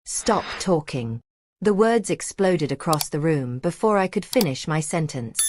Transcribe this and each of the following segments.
Stop talking. The words exploded across the room before I could finish my sentence.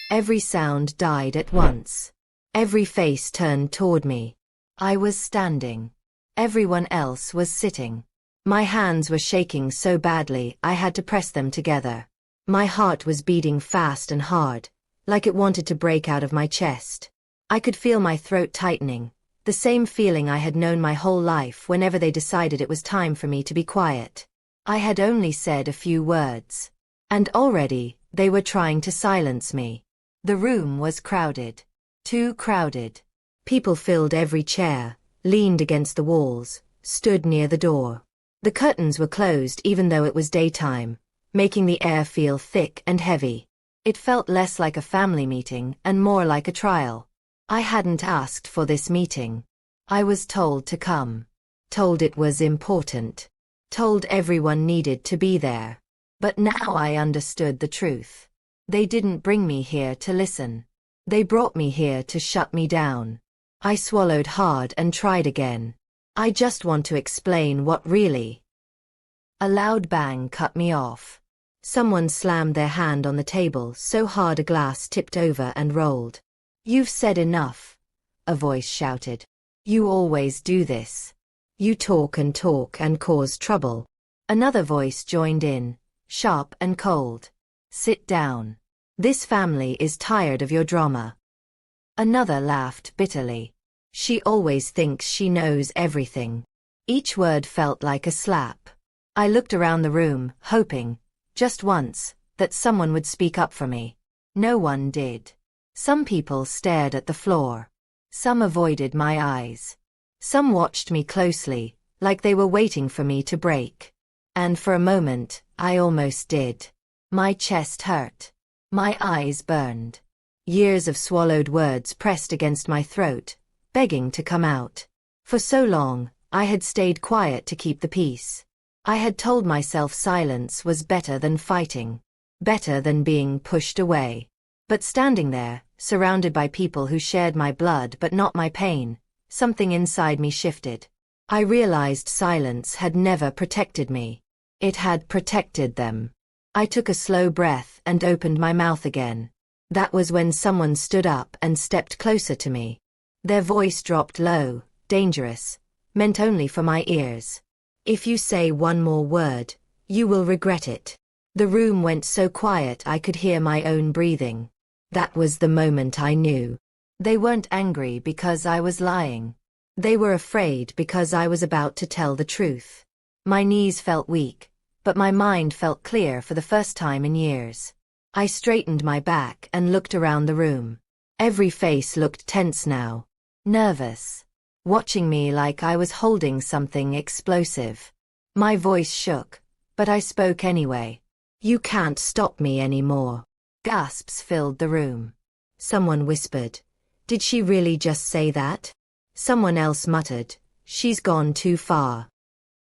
Every sound died at once. Every face turned toward me. I was standing. Everyone else was sitting. My hands were shaking so badly I had to press them together. My heart was beating fast and hard, like it wanted to break out of my chest. I could feel my throat tightening, the same feeling I had known my whole life whenever they decided it was time for me to be quiet. I had only said a few words. And already, they were trying to silence me. The room was crowded. Too crowded. People filled every chair, leaned against the walls, stood near the door. The curtains were closed even though it was daytime, making the air feel thick and heavy. It felt less like a family meeting and more like a trial. I hadn't asked for this meeting. I was told to come. Told it was important. Told everyone needed to be there. But now I understood the truth. They didn't bring me here to listen. They brought me here to shut me down. I swallowed hard and tried again. I just want to explain what really. A loud bang cut me off. Someone slammed their hand on the table so hard a glass tipped over and rolled. "You've said enough," a voice shouted. "You always do this. You talk and cause trouble." Another voice joined in, sharp and cold. "Sit down. This family is tired of your drama." Another laughed bitterly. "She always thinks she knows everything." Each word felt like a slap. I looked around the room, hoping, just once, that someone would speak up for me. No one did. Some people stared at the floor. Some avoided my eyes. Some watched me closely, like they were waiting for me to break. And for a moment, I almost did. My chest hurt. My eyes burned. Years of swallowed words pressed against my throat, begging to come out. For so long, I had stayed quiet to keep the peace. I had told myself silence was better than fighting, better than being pushed away. But standing there, surrounded by people who shared my blood but not my pain, something inside me shifted. I realized silence had never protected me. It had protected them. I took a slow breath and opened my mouth again. That was when someone stood up and stepped closer to me. Their voice dropped low, dangerous, meant only for my ears. "If you say one more word, you will regret it." The room went so quiet I could hear my own breathing. That was the moment I knew. They weren't angry because I was lying. They were afraid because I was about to tell the truth. My knees felt weak, but my mind felt clear for the first time in years. I straightened my back and looked around the room. Every face looked tense now. Nervous. Watching me like I was holding something explosive. My voice shook, but I spoke anyway. "You can't stop me anymore." Gasps filled the room. Someone whispered, "Did she really just say that?" Someone else muttered, "She's gone too far."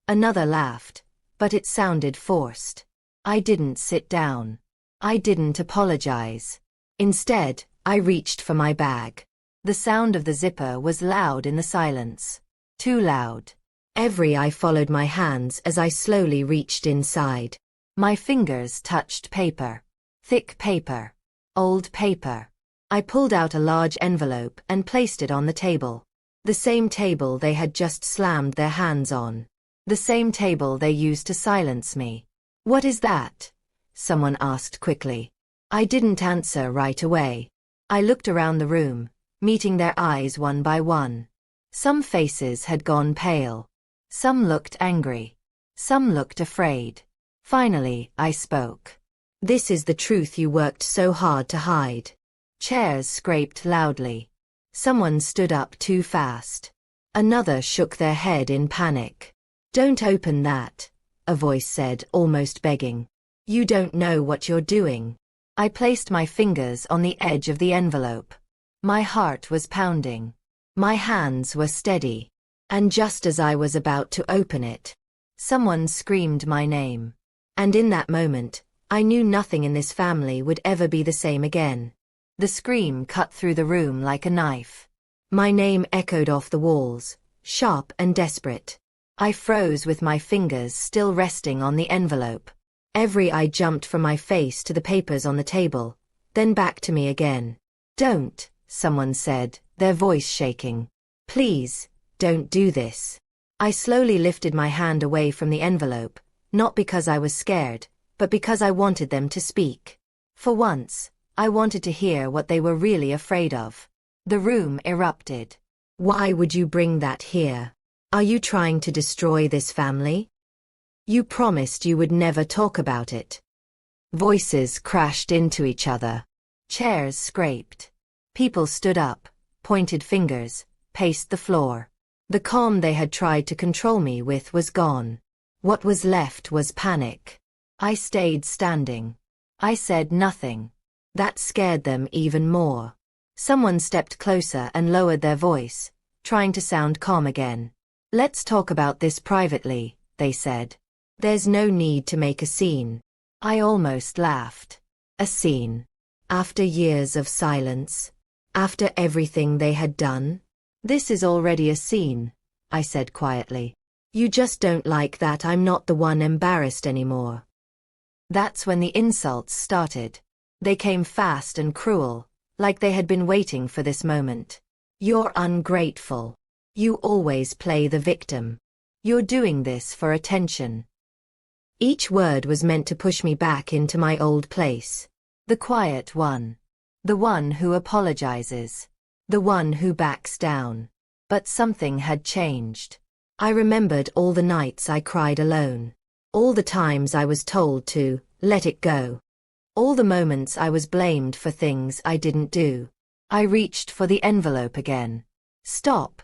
Another laughed, but it sounded forced. I didn't sit down. I didn't apologize. Instead, I reached for my bag. The sound of the zipper was loud in the silence. Too loud. Every eye followed my hands as I slowly reached inside. My fingers touched paper. Thick paper. Old paper. I pulled out a large envelope and placed it on the table. The same table they had just slammed their hands on. The same table they used to silence me. "What is that?" someone asked quickly. I didn't answer right away. I looked around the room, meeting their eyes one by one. Some faces had gone pale. Some looked angry. Some looked afraid. Finally, I spoke. "This is the truth you worked so hard to hide." Chairs scraped loudly. Someone stood up too fast. Another shook their head in panic. "Don't open that," a voice said, almost begging. "You don't know what you're doing." I placed my fingers on the edge of the envelope. My heart was pounding. My hands were steady. And just as I was about to open it, someone screamed my name. And in that moment, I knew nothing in this family would ever be the same again. The scream cut through the room like a knife. My name echoed off the walls, sharp and desperate. I froze with my fingers still resting on the envelope. Every eye jumped from my face to the papers on the table, then back to me again. Don't, someone said, their voice shaking. Please, don't do this. I slowly lifted my hand away from the envelope, not because I was scared, but because I wanted them to speak. For once, I wanted to hear what they were really afraid of. The room erupted. Why would you bring that here? Are you trying to destroy this family? You promised you would never talk about it. Voices crashed into each other. Chairs scraped. People stood up, pointed fingers, paced the floor. The calm they had tried to control me with was gone. What was left was panic. I stayed standing. I said nothing. That scared them even more. Someone stepped closer and lowered their voice, trying to sound calm again. Let's talk about this privately, they said. There's no need to make a scene. I almost laughed. A scene. After years of silence. After everything they had done. This is already a scene, I said quietly. You just don't like that I'm not the one embarrassed anymore. That's when the insults started. They came fast and cruel, like they had been waiting for this moment. You're ungrateful. You always play the victim. You're doing this for attention. Each word was meant to push me back into my old place. The quiet one. The one who apologizes. The one who backs down. But something had changed. I remembered all the nights I cried alone. All the times I was told to let it go. All the moments I was blamed for things I didn't do. I reached for the envelope again. Stop,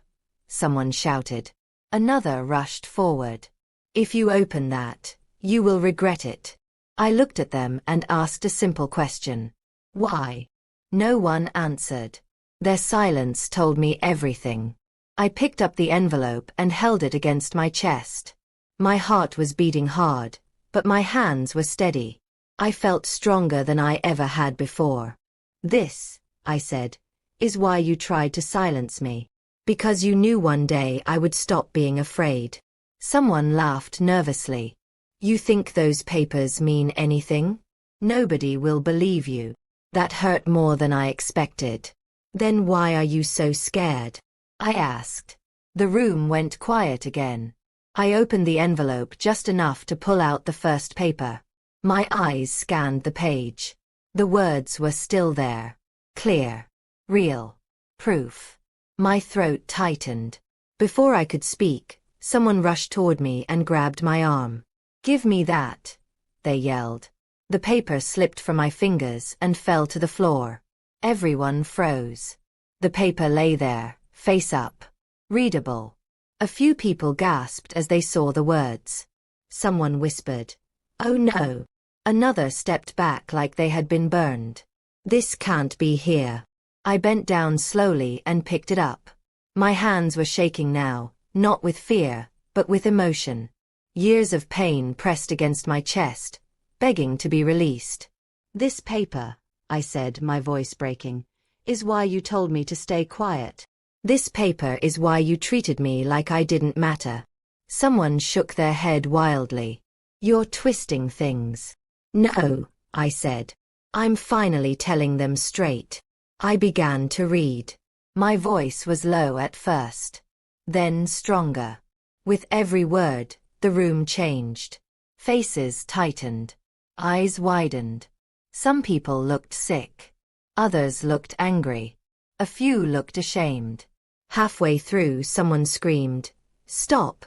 someone shouted. Another rushed forward. If you open that, you will regret it. I looked at them and asked a simple question. Why? No one answered. Their silence told me everything. I picked up the envelope and held it against my chest. My heart was beating hard, but my hands were steady. I felt stronger than I ever had before. This, I said, is why you tried to silence me. Because you knew one day I would stop being afraid. Someone laughed nervously. You think those papers mean anything? Nobody will believe you. That hurt more than I expected. Then why are you so scared? I asked. The room went quiet again. I opened the envelope just enough to pull out the first paper. My eyes scanned the page. The words were still there. Clear. Real. Proof. My throat tightened. Before I could speak, someone rushed toward me and grabbed my arm. Give me that, they yelled. The paper slipped from my fingers and fell to the floor. Everyone froze. The paper lay there, face up. Readable. A few people gasped as they saw the words. Someone whispered, "Oh no." Another stepped back like they had been burned. This can't be here. I bent down slowly and picked it up. My hands were shaking now, not with fear, but with emotion. Years of pain pressed against my chest, begging to be released. This paper, I said, my voice breaking, is why you told me to stay quiet. This paper is why you treated me like I didn't matter. Someone shook their head wildly. You're twisting things. No, I said. I'm finally telling them straight. I began to read. My voice was low at first, then stronger. With every word, the room changed. Faces tightened. Eyes widened. Some people looked sick. Others looked angry. A few looked ashamed. Halfway through, someone screamed, "Stop!"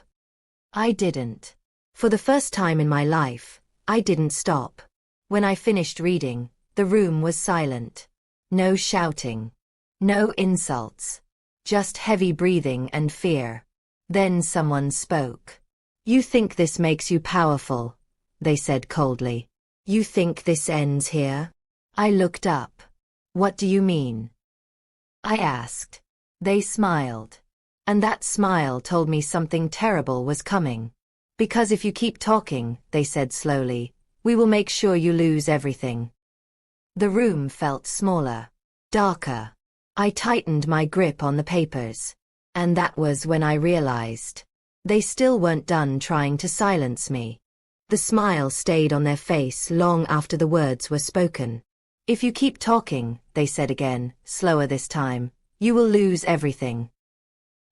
I didn't. For the first time in my life, I didn't stop. When I finished reading, the room was silent. No shouting. No insults. Just heavy breathing and fear. Then someone spoke. You think this makes you powerful, they said coldly. You think this ends here? I looked up. What do you mean? I asked. They smiled. And that smile told me something terrible was coming. Because if you keep talking, they said slowly, we will make sure you lose everything. The room felt smaller, darker. I tightened my grip on the papers. And that was when I realized. They still weren't done trying to silence me. The smile stayed on their face long after the words were spoken. If you keep talking, they said again, slower this time, you will lose everything.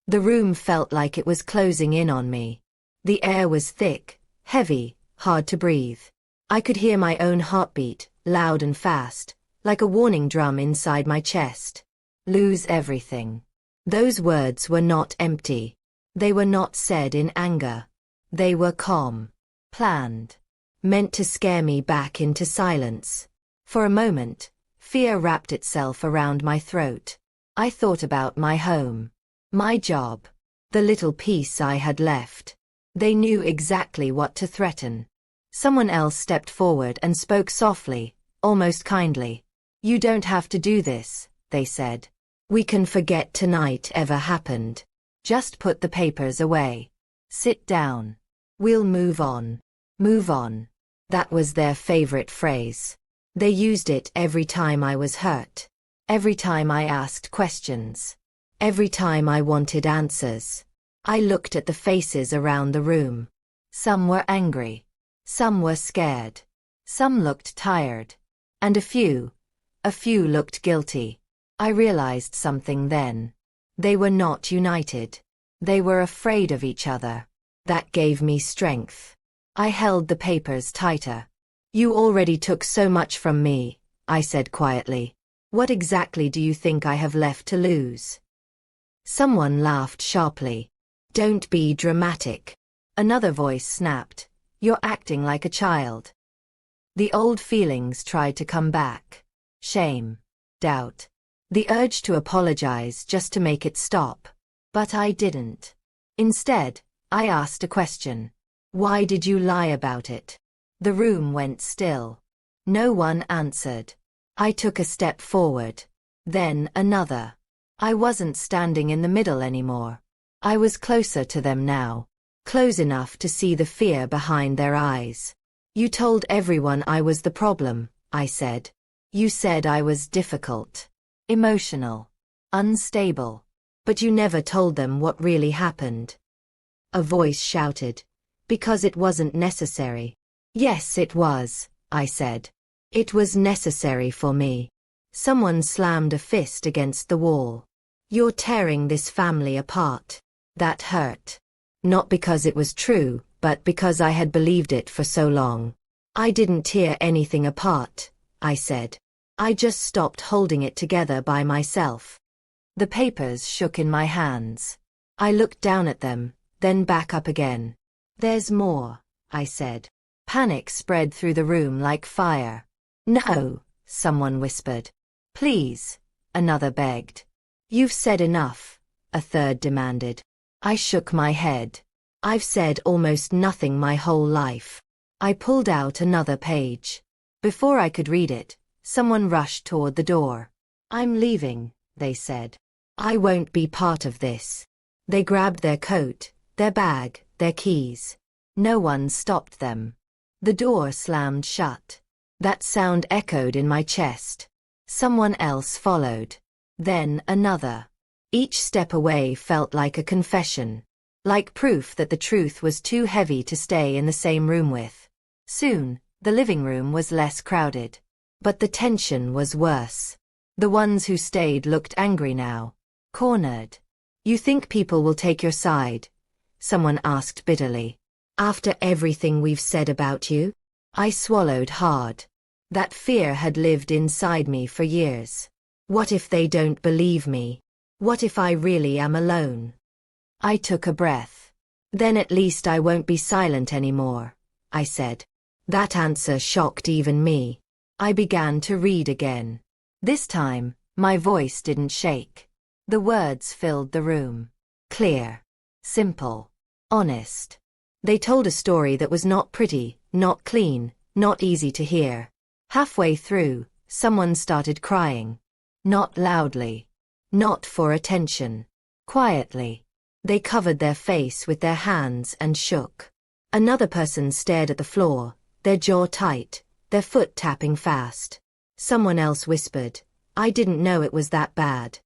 The room felt like it was closing in on me. The air was thick, heavy, hard to breathe. I could hear my own heartbeat, loud and fast, like a warning drum inside my chest. Lose everything. Those words were not empty. They were not said in anger. They were calm, planned, meant to scare me back into silence. For a moment, fear wrapped itself around my throat. I thought about my home, my job, the little piece I had left. They knew exactly what to threaten. Someone else stepped forward and spoke softly, almost kindly. You don't have to do this, they said. We can forget tonight ever happened. Just put the papers away. Sit down. We'll move on. Move on. That was their favorite phrase. They used it every time I was hurt. Every time I asked questions. Every time I wanted answers. I looked at the faces around the room. Some were angry. Some were scared. Some looked tired. And a few looked guilty. I realized something then. They were not united. They were afraid of each other. That gave me strength. I held the papers tighter. You already took so much from me, I said quietly. What exactly do you think I have left to lose? Someone laughed sharply. Don't be dramatic. Another voice snapped. You're acting like a child. The old feelings tried to come back. Shame. Doubt. The urge to apologize just to make it stop. But I didn't. Instead, I asked a question. Why did you lie about it? The room went still. No one answered. I took a step forward. Then another. I wasn't standing in the middle anymore. I was closer to them now. Close enough to see the fear behind their eyes. You told everyone I was the problem, I said. You said I was difficult. Emotional. Unstable. But you never told them what really happened. A voice shouted. Because it wasn't necessary. Yes, it was, I said. It was necessary for me. Someone slammed a fist against the wall. You're tearing this family apart. That hurt. Not because it was true, but because I had believed it for so long. I didn't tear anything apart, I said. I just stopped holding it together by myself. The papers shook in my hands. I looked down at them, then back up again. There's more, I said. Panic spread through the room like fire. No, someone whispered. Please, another begged. You've said enough, a third demanded. I shook my head. I've said almost nothing my whole life. I pulled out another page. Before I could read it, someone rushed toward the door. I'm leaving, they said. I won't be part of this. They grabbed their coat, their bag, their keys. No one stopped them. The door slammed shut. That sound echoed in my chest. Someone else followed. Then another. Each step away felt like a confession. Like proof that the truth was too heavy to stay in the same room with. Soon, the living room was less crowded. But the tension was worse. The ones who stayed looked angry now. Cornered. You think people will take your side? Someone asked bitterly. After everything we've said about you? I swallowed hard. That fear had lived inside me for years. What if they don't believe me? What if I really am alone? I took a breath. Then at least I won't be silent anymore, I said. That answer shocked even me. I began to read again. This time, my voice didn't shake. The words filled the room. Clear. Simple. Honest. They told a story that was not pretty, not clean, not easy to hear. Halfway through, someone started crying. Not loudly. Not for attention. Quietly. They covered their face with their hands and shook. Another person stared at the floor, their jaw tight, their foot tapping fast. Someone else whispered, I didn't know it was that bad.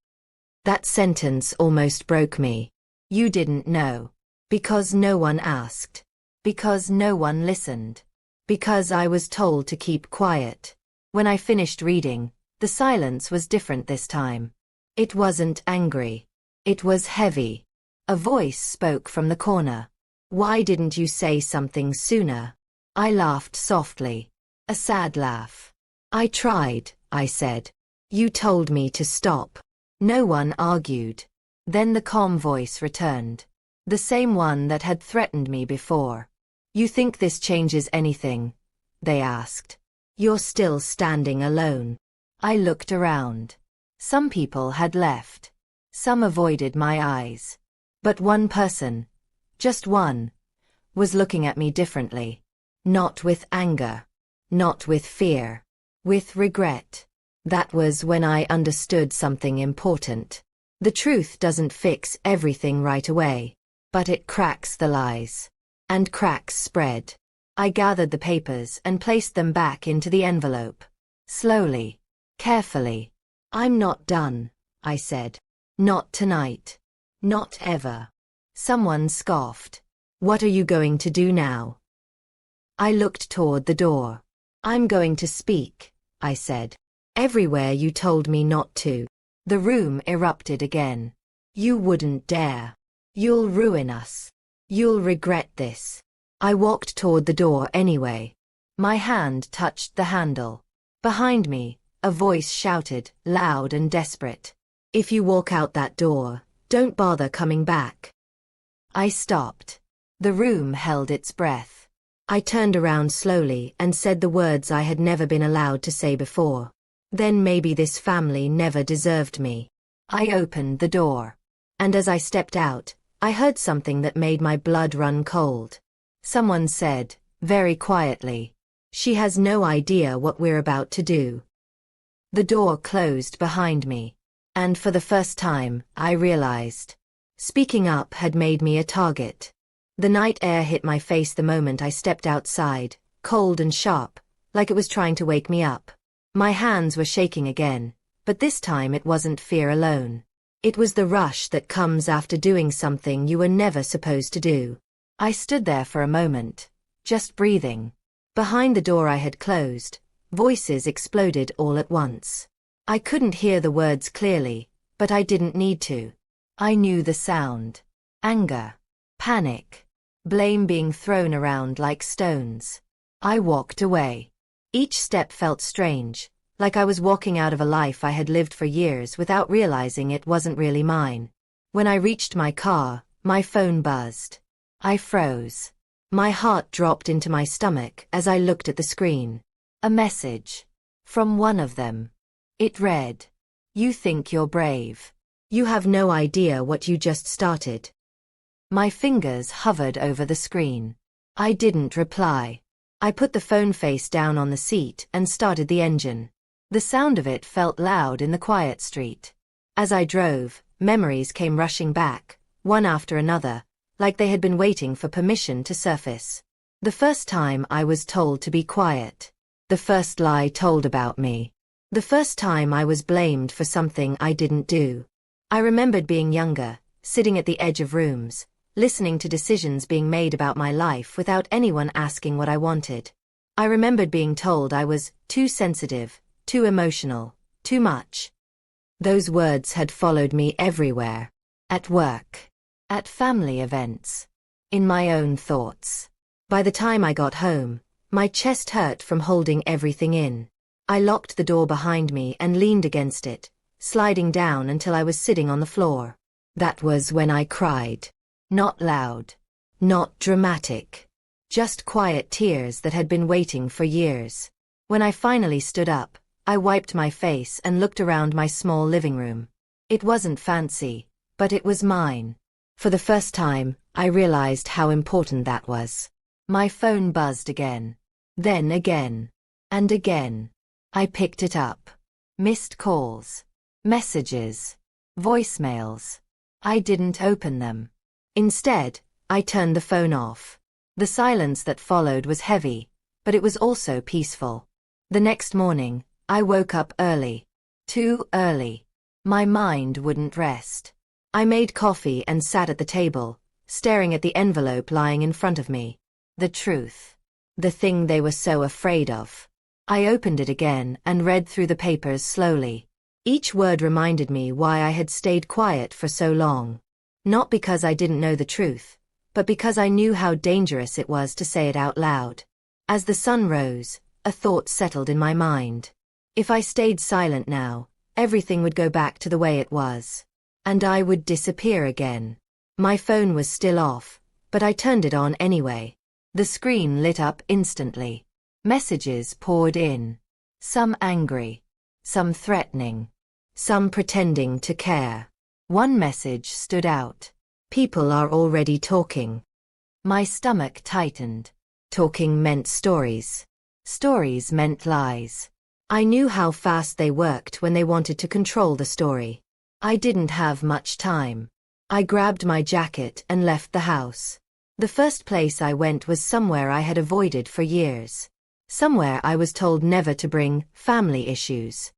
That sentence almost broke me. You didn't know. Because no one asked. Because no one listened. Because I was told to keep quiet. When I finished reading, the silence was different this time. It wasn't angry. It was heavy. A voice spoke from the corner. Why didn't you say something sooner? I laughed softly. A sad laugh. I tried, I said. You told me to stop. No one argued. Then the calm voice returned. The same one that had threatened me before. You think this changes anything? They asked. You're still standing alone. I looked around. Some people had left. Some avoided my eyes. But one person, just one, was looking at me differently. Not with anger. Not with fear. With regret. That was when I understood something important. The truth doesn't fix everything right away, but it cracks the lies. And cracks spread. I gathered the papers and placed them back into the envelope. Slowly. Carefully. I'm not done, I said. Not tonight. Not ever. Someone scoffed. What are you going to do now? I looked toward the door. I'm going to speak, I said. Everywhere you told me not to. The room erupted again. You wouldn't dare. You'll ruin us. You'll regret this. I walked toward the door anyway. My hand touched the handle. Behind me, a voice shouted, loud and desperate. If you walk out that door, don't bother coming back. I stopped. The room held its breath. I turned around slowly and said the words I had never been allowed to say before. Then maybe this family never deserved me. I opened the door. And as I stepped out, I heard something that made my blood run cold. Someone said, very quietly, she has no idea what we're about to do. The door closed behind me. And for the first time, I realized. Speaking up had made me a target. The night air hit my face the moment I stepped outside, cold and sharp, like it was trying to wake me up. My hands were shaking again, but this time it wasn't fear alone. It was the rush that comes after doing something you were never supposed to do. I stood there for a moment, just breathing. Behind the door I had closed, voices exploded all at once. I couldn't hear the words clearly, but I didn't need to. I knew the sound. Anger. Panic. Blame being thrown around like stones. I walked away. Each step felt strange, like I was walking out of a life I had lived for years without realizing it wasn't really mine. When I reached my car, my phone buzzed. I froze. My heart dropped into my stomach as I looked at the screen. A message. From one of them. It read, "You think you're brave. You have no idea what you just started." My fingers hovered over the screen. I didn't reply. I put the phone face down on the seat and started the engine. The sound of it felt loud in the quiet street. As I drove, memories came rushing back, one after another, like they had been waiting for permission to surface. The first time I was told to be quiet. The first lie told about me. The first time I was blamed for something I didn't do. I remembered being younger, sitting at the edge of rooms, listening to decisions being made about my life without anyone asking what I wanted. I remembered being told I was too sensitive, too emotional, too much. Those words had followed me everywhere. At work. At family events. In my own thoughts. By the time I got home, my chest hurt from holding everything in. I locked the door behind me and leaned against it, sliding down until I was sitting on the floor. That was when I cried. Not loud. Not dramatic. Just quiet tears that had been waiting for years. When I finally stood up, I wiped my face and looked around my small living room. It wasn't fancy, but it was mine. For the first time, I realized how important that was. My phone buzzed again. Then again. And again. I picked it up. Missed calls. Messages. Voicemails. I didn't open them. Instead, I turned the phone off. The silence that followed was heavy, but it was also peaceful. The next morning, I woke up early. Too early. My mind wouldn't rest. I made coffee and sat at the table, staring at the envelope lying in front of me. The truth. The thing they were so afraid of. I opened it again and read through the papers slowly. Each word reminded me why I had stayed quiet for so long. Not because I didn't know the truth, but because I knew how dangerous it was to say it out loud. As the sun rose, a thought settled in my mind. If I stayed silent now, everything would go back to the way it was. And I would disappear again. My phone was still off, but I turned it on anyway. The screen lit up instantly. Messages poured in. Some angry. Some threatening. Some pretending to care. One message stood out. People are already talking. My stomach tightened. Talking meant stories. Stories meant lies. I knew how fast they worked when they wanted to control the story. I didn't have much time. I grabbed my jacket and left the house. The first place I went was somewhere I had avoided for years. Somewhere I was told never to bring family issues.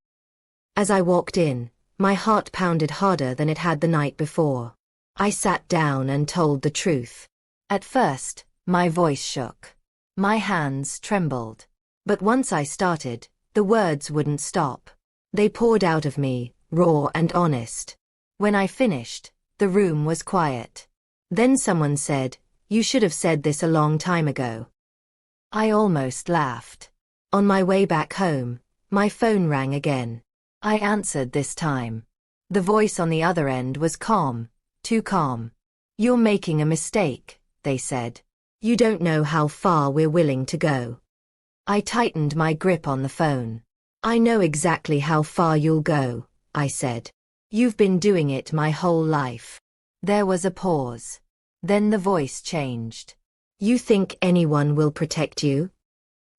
As I walked in, my heart pounded harder than it had the night before. I sat down and told the truth. At first, my voice shook. My hands trembled. But once I started, the words wouldn't stop. They poured out of me, raw and honest. When I finished, the room was quiet. Then someone said, "You should have said this a long time ago." I almost laughed. On my way back home, my phone rang again. I answered this time. The voice on the other end was calm, too calm. "You're making a mistake," they said. "You don't know how far we're willing to go." I tightened my grip on the phone. "I know exactly how far you'll go," I said. "You've been doing it my whole life." There was a pause. Then the voice changed. "You think anyone will protect you?"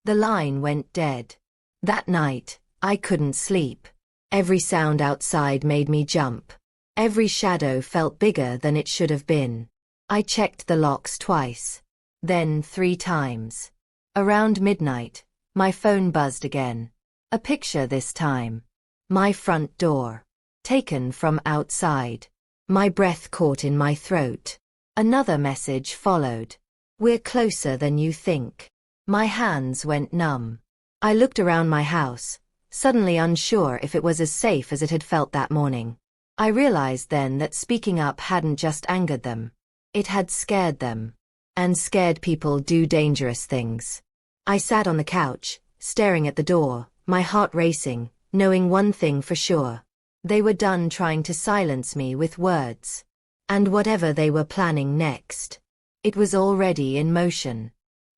The line went dead. That night, I couldn't sleep. Every sound outside made me jump. Every shadow felt bigger than it should have been. I checked the locks twice. Then 3 times. Around midnight, my phone buzzed again. A picture this time. My front door. Taken from outside. My breath caught in my throat. Another message followed. "We're closer than you think." My hands went numb. I looked around my house, suddenly unsure if it was as safe as it had felt that morning. I realized then that speaking up hadn't just angered them. It had scared them. And scared people do dangerous things. I sat on the couch, staring at the door, my heart racing, knowing one thing for sure. They were done trying to silence me with words. And whatever they were planning next, it was already in motion.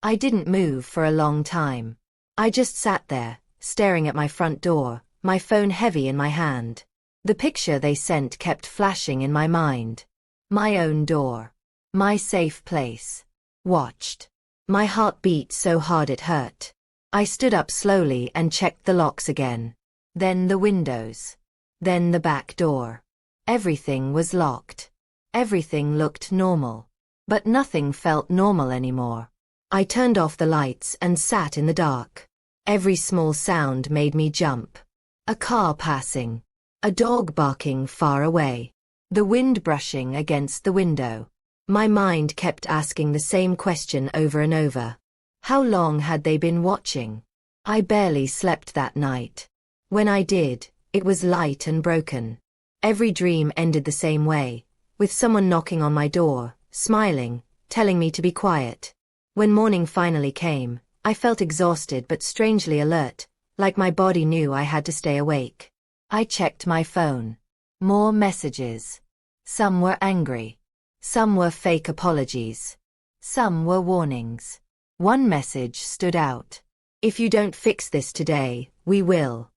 I didn't move for a long time. I just sat there, staring at my front door, my phone heavy in my hand. The picture they sent kept flashing in my mind. My own door. My safe place. Watched. My heart beat so hard it hurt. I stood up slowly and checked the locks again. Then the windows. Then the back door. Everything was locked. Everything looked normal. But nothing felt normal anymore. I turned off the lights and sat in the dark. Every small sound made me jump. A car passing. A dog barking far away. The wind brushing against the window. My mind kept asking the same question over and over. How long had they been watching? I barely slept that night. When I did, it was light and broken. Every dream ended the same way, with someone knocking on my door, smiling, telling me to be quiet. When morning finally came, I felt exhausted but strangely alert, like my body knew I had to stay awake. I checked my phone. More messages. Some were angry. Some were fake apologies. Some were warnings. One message stood out. "If you don't fix this today, we will."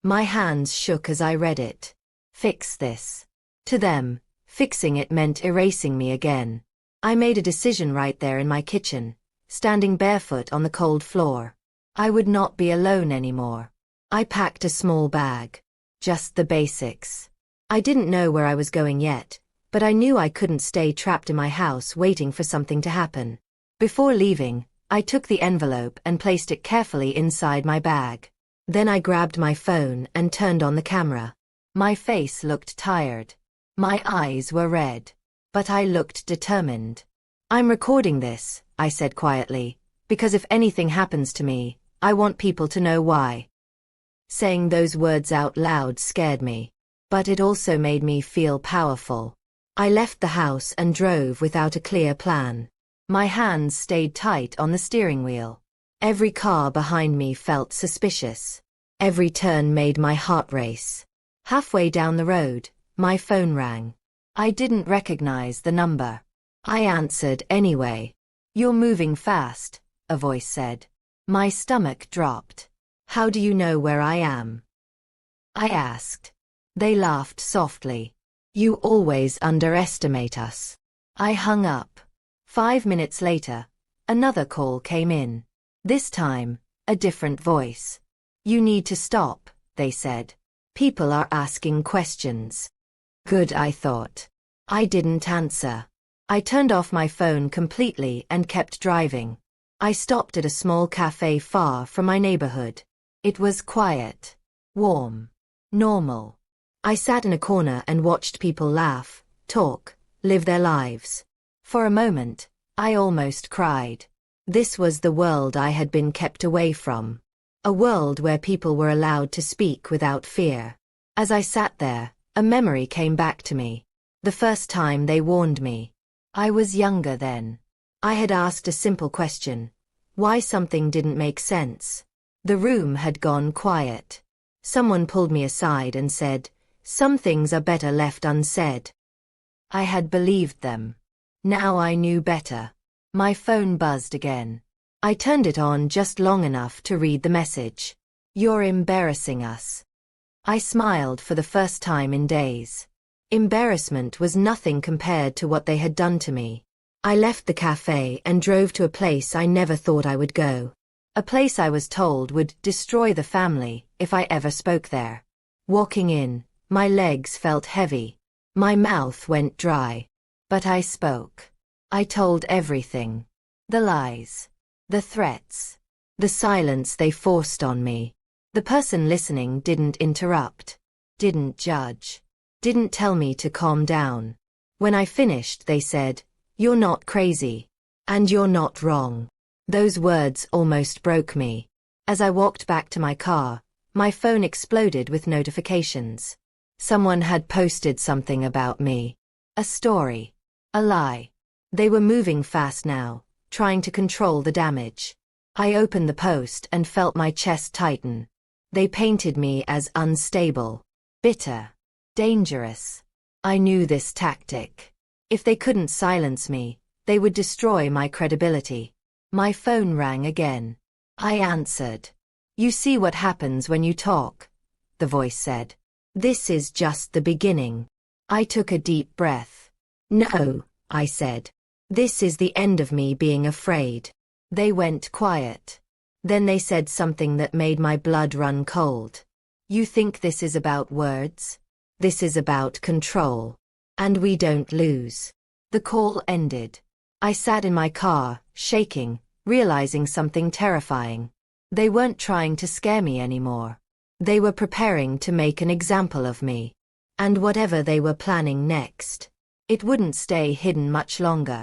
My hands shook as I read it. Fix this. To them, fixing it meant erasing me again. I made a decision right there in my kitchen, standing barefoot on the cold floor. I would not be alone anymore. I packed a small bag. Just the basics. I didn't know where I was going yet, but I knew I couldn't stay trapped in my house waiting for something to happen. Before leaving, I took the envelope and placed it carefully inside my bag. Then I grabbed my phone and turned on the camera. My face looked tired. My eyes were red. but I looked determined. "I'm recording this," I said quietly, "because if anything happens to me, I want people to know why." Saying those words out loud scared me, but it also made me feel powerful. I left the house and drove without a clear plan. My hands stayed tight on the steering wheel. Every car behind me felt suspicious. Every turn made my heart race. Halfway down the road, my phone rang. I didn't recognize the number. I answered anyway. "You're moving fast," a voice said. My stomach dropped. "How do you know where I am?" I asked. They laughed softly. "You always underestimate us." I hung up. 5 minutes later, another call came in. This time, a different voice. "You need to stop," they said. "People are asking questions." Good, I thought. I didn't answer. I turned off my phone completely and kept driving. I stopped at a small cafe far from my neighborhood. It was quiet, warm, normal. I sat in a corner and watched people laugh, talk, live their lives. For a moment, I almost cried. This was the world I had been kept away from. A world where people were allowed to speak without fear. As I sat there, a memory came back to me. The first time they warned me. I was younger then. I had asked a simple question. Why something didn't make sense. The room had gone quiet. Someone pulled me aside and said, "Some things are better left unsaid." I had believed them. Now I knew better. My phone buzzed again. I turned it on just long enough to read the message. "You're embarrassing us." I smiled for the first time in days. Embarrassment was nothing compared to what they had done to me. I left the cafe and drove to a place I never thought I would go. A place I was told would destroy the family if I ever spoke there. Walking in, my legs felt heavy. My mouth went dry. But I spoke. I told everything. The lies. The threats. The silence they forced on me. The person listening didn't interrupt. Didn't judge. Didn't tell me to calm down. When I finished, they said, "You're not crazy. And you're not wrong." Those words almost broke me. As I walked back to my car, my phone exploded with notifications. Someone had posted something about me. A story. A lie. They were moving fast now, trying to control the damage. I opened the post and felt my chest tighten. They painted me as unstable, bitter, dangerous. I knew this tactic. If they couldn't silence me, they would destroy my credibility. My phone rang again. I answered. "You see what happens when you talk," the voice said. "This is just the beginning." I took a deep breath. "No," I said. "This is the end of me being afraid." They went quiet. Then they said something that made my blood run cold. "You think this is about words? This is about control. And we don't lose." The call ended. I sat in my car, shaking, realizing something terrifying. They weren't trying to scare me anymore. They were preparing to make an example of me. And whatever they were planning next, it wouldn't stay hidden much longer.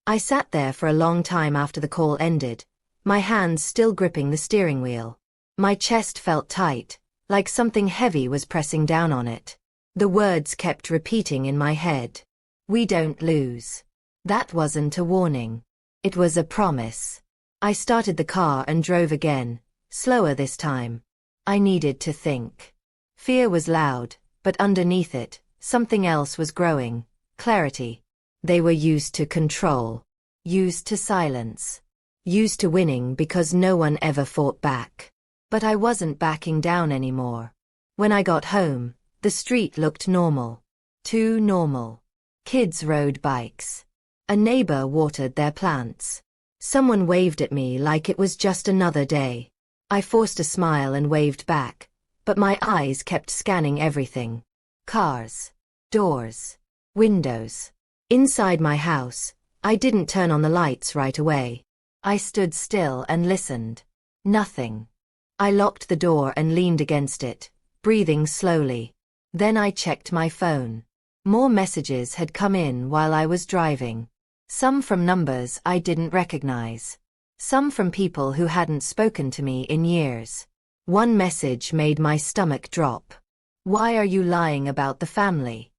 I sat there for a long time after the call ended, my hands still gripping the steering wheel. My chest felt tight, like something heavy was pressing down on it. The words kept repeating in my head. "We don't lose." That wasn't a warning. It was a promise. I started the car and drove again, slower this time. I needed to think. Fear was loud, but underneath it, something else was growing. Clarity. They were used to control. Used to silence. Used to winning because no one ever fought back. But I wasn't backing down anymore. When I got home, the street looked normal. Too normal. Kids rode bikes. A neighbor watered their plants. Someone waved at me like it was just another day. I forced a smile and waved back, but my eyes kept scanning everything. Cars. Doors. Windows. Inside my house, I didn't turn on the lights right away. I stood still and listened. Nothing. I locked the door and leaned against it, breathing slowly. Then I checked my phone. More messages had come in while I was driving. Some from numbers I didn't recognize. Some from people who hadn't spoken to me in years. One message made my stomach drop. "Why are you lying about the family?"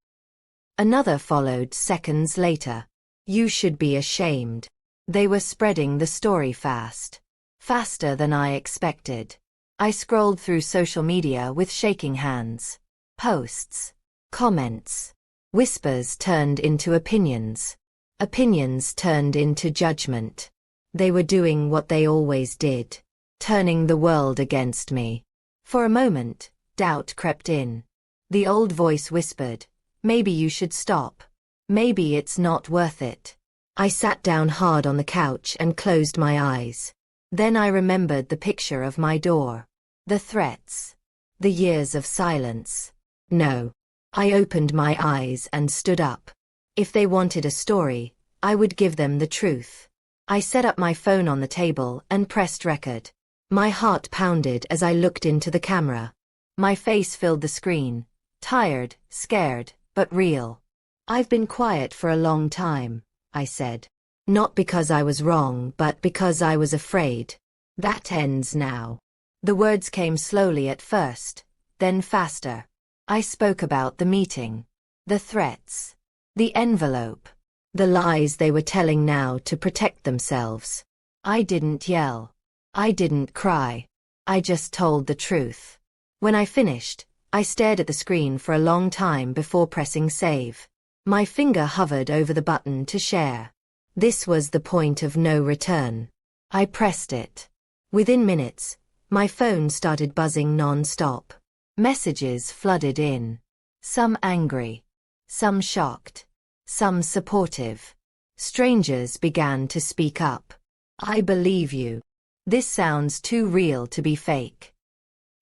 Another followed seconds later. "You should be ashamed." They were spreading the story fast. Faster than I expected. I scrolled through social media with shaking hands. Posts. Comments. Whispers turned into opinions. Opinions turned into judgment. They were doing what they always did. Turning the world against me. For a moment, doubt crept in. The old voice whispered, "Maybe you should stop. Maybe it's not worth it." I sat down hard on the couch and closed my eyes. Then I remembered the picture of my door. The threats. The years of silence. No. I opened my eyes and stood up. If they wanted a story, I would give them the truth. I set up my phone on the table and pressed record. My heart pounded as I looked into the camera. My face filled the screen. Tired, scared, but real. "I've been quiet for a long time," I said. "Not because I was wrong, but because I was afraid. That ends now." The words came slowly at first, then faster. I spoke about the meeting. The threats. The envelope. The lies they were telling now to protect themselves. I didn't yell. I didn't cry. I just told the truth. When I finished, I stared at the screen for a long time before pressing save. My finger hovered over the button to share. This was the point of no return. I pressed it. Within minutes, my phone started buzzing non-stop. Messages flooded in. Some angry. Some shocked. Some supportive. Strangers began to speak up. "I believe you. This sounds too real to be fake.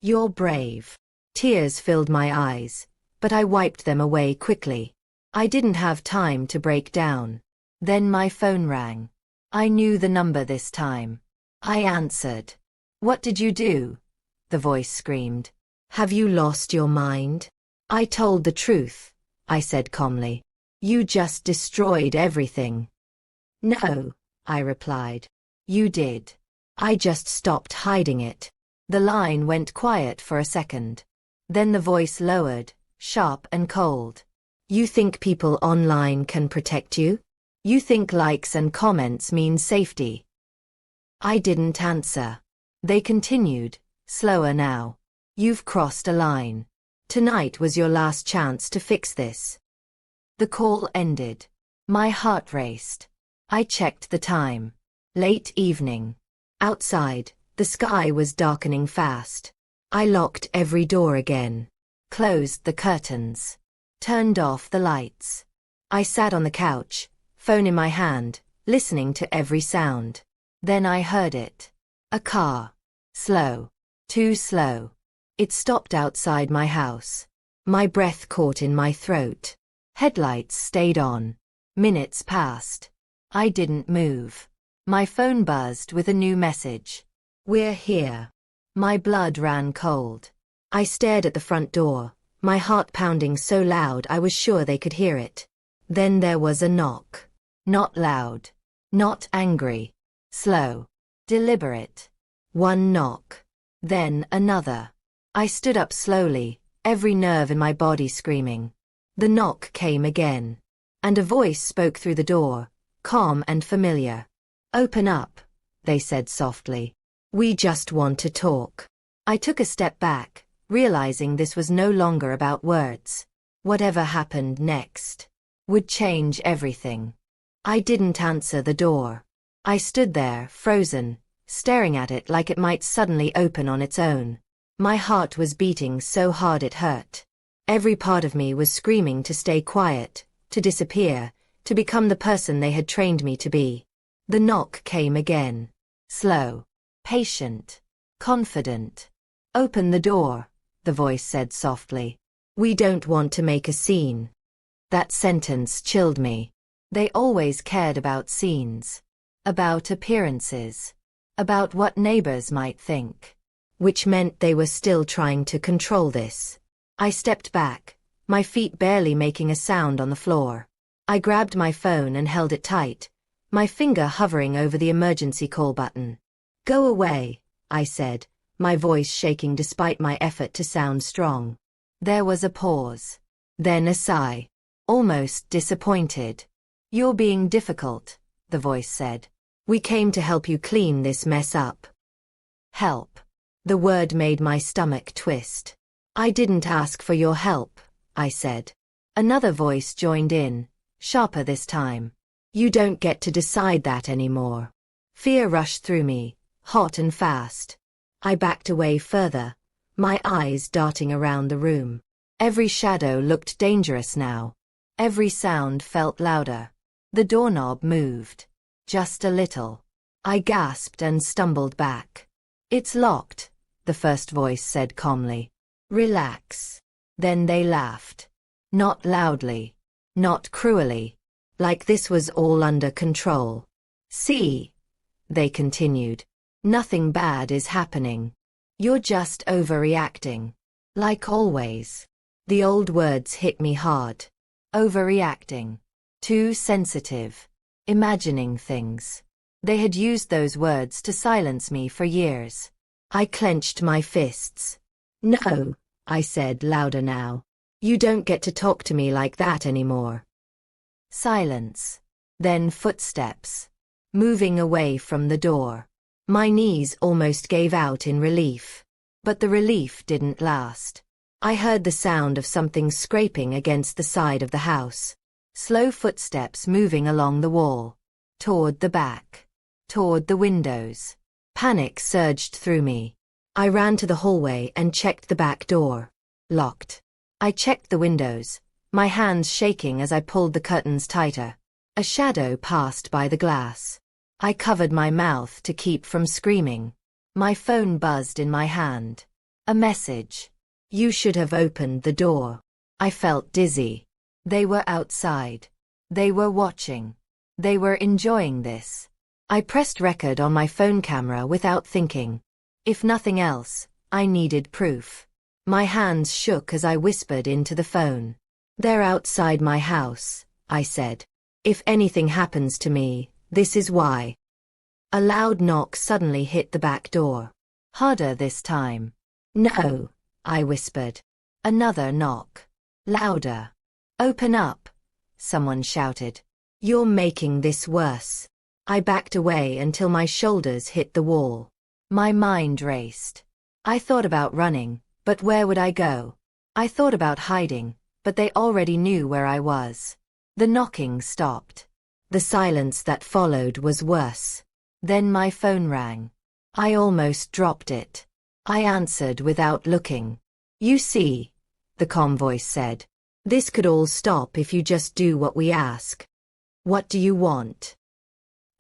You're brave." Tears filled my eyes, but I wiped them away quickly. I didn't have time to break down. Then my phone rang. I knew the number this time. I answered. "What did you do?" the voice screamed. "Have you lost your mind?" "I told the truth," I said calmly. "You just destroyed everything." "No," I replied. "You did. I just stopped hiding it." The line went quiet for a second. Then the voice lowered, sharp and cold. "You think people online can protect you? You think likes and comments mean safety?" I didn't answer. They continued, slower now. "You've crossed a line. Tonight was your last chance to fix this." The call ended. My heart raced. I checked the time. Late evening. Outside, the sky was darkening fast. I locked every door again. Closed the curtains. Turned off the lights. I sat on the couch, phone in my hand, listening to every sound. Then I heard it. A car. Slow. Too slow. It stopped outside my house. My breath caught in my throat. Headlights stayed on. Minutes passed. I didn't move. My phone buzzed with a new message. "We're here." My blood ran cold. I stared at the front door, my heart pounding so loud I was sure they could hear it. Then there was a knock. Not loud. Not angry. Slow. Deliberate. One knock. Then another. I stood up slowly, every nerve in my body screaming. The knock came again. And a voice spoke through the door, calm and familiar. "Open up," they said softly. "We just want to talk." I took a step back, realizing this was no longer about words. Whatever happened next would change everything. I didn't answer the door. I stood there, frozen, staring at it like it might suddenly open on its own. My heart was beating so hard it hurt. Every part of me was screaming to stay quiet, to disappear, to become the person they had trained me to be. The knock came again. Slow. Patient. Confident. "Open the door," the voice said softly. "We don't want to make a scene." That sentence chilled me. They always cared about scenes. About appearances. About what neighbors might think. Which meant they were still trying to control this. I stepped back, my feet barely making a sound on the floor. I grabbed my phone and held it tight, my finger hovering over the emergency call button. "Go away," I said, my voice shaking despite my effort to sound strong. There was a pause. Then a sigh. Almost disappointed. "You're being difficult," the voice said. "We came to help you clean this mess up." Help. The word made my stomach twist. "I didn't ask for your help," I said. Another voice joined in, sharper this time. "You don't get to decide that anymore." Fear rushed through me, hot and fast. I backed away further, my eyes darting around the room. Every shadow looked dangerous now. Every sound felt louder. The doorknob moved. Just a little. I gasped and stumbled back. "It's locked," the first voice said calmly. "Relax." Then they laughed. Not loudly. Not cruelly. Like this was all under control. "See," they continued. "Nothing bad is happening. You're just overreacting. Like always." The old words hit me hard. Overreacting. Too sensitive. Imagining things. They had used those words to silence me for years. I clenched my fists. "No," I said louder now. "You don't get to talk to me like that anymore." Silence. Then footsteps. Moving away from the door. My knees almost gave out in relief. But the relief didn't last. I heard the sound of something scraping against the side of the house. Slow footsteps moving along the wall. Toward the back. Toward the windows. Panic surged through me. I ran to the hallway and checked the back door. Locked. I checked the windows, my hands shaking as I pulled the curtains tighter. A shadow passed by the glass. I covered my mouth to keep from screaming. My phone buzzed in my hand. A message. "You should have opened the door." I felt dizzy. They were outside. They were watching. They were enjoying this. I pressed record on my phone camera without thinking. If nothing else, I needed proof. My hands shook as I whispered into the phone. "They're outside my house," I said. "If anything happens to me, this is why." A loud knock suddenly hit the back door. Harder this time. "No," I whispered. Another knock. Louder. "Open up," someone shouted. "You're making this worse." I backed away until my shoulders hit the wall. My mind raced. I thought about running, but where would I go? I thought about hiding, but they already knew where I was. The knocking stopped. The silence that followed was worse. Then my phone rang. I almost dropped it. I answered without looking. "You see," the calm voice said, "this could all stop if you just do what we ask." "What do you want?"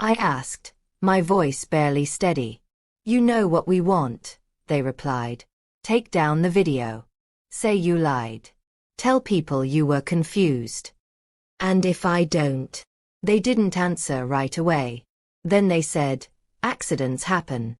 I asked, my voice barely steady. "You know what we want," they replied. "Take down the video. Say you lied. Tell people you were confused." "And if I don't?" They didn't answer right away. Then they said, "Accidents happen."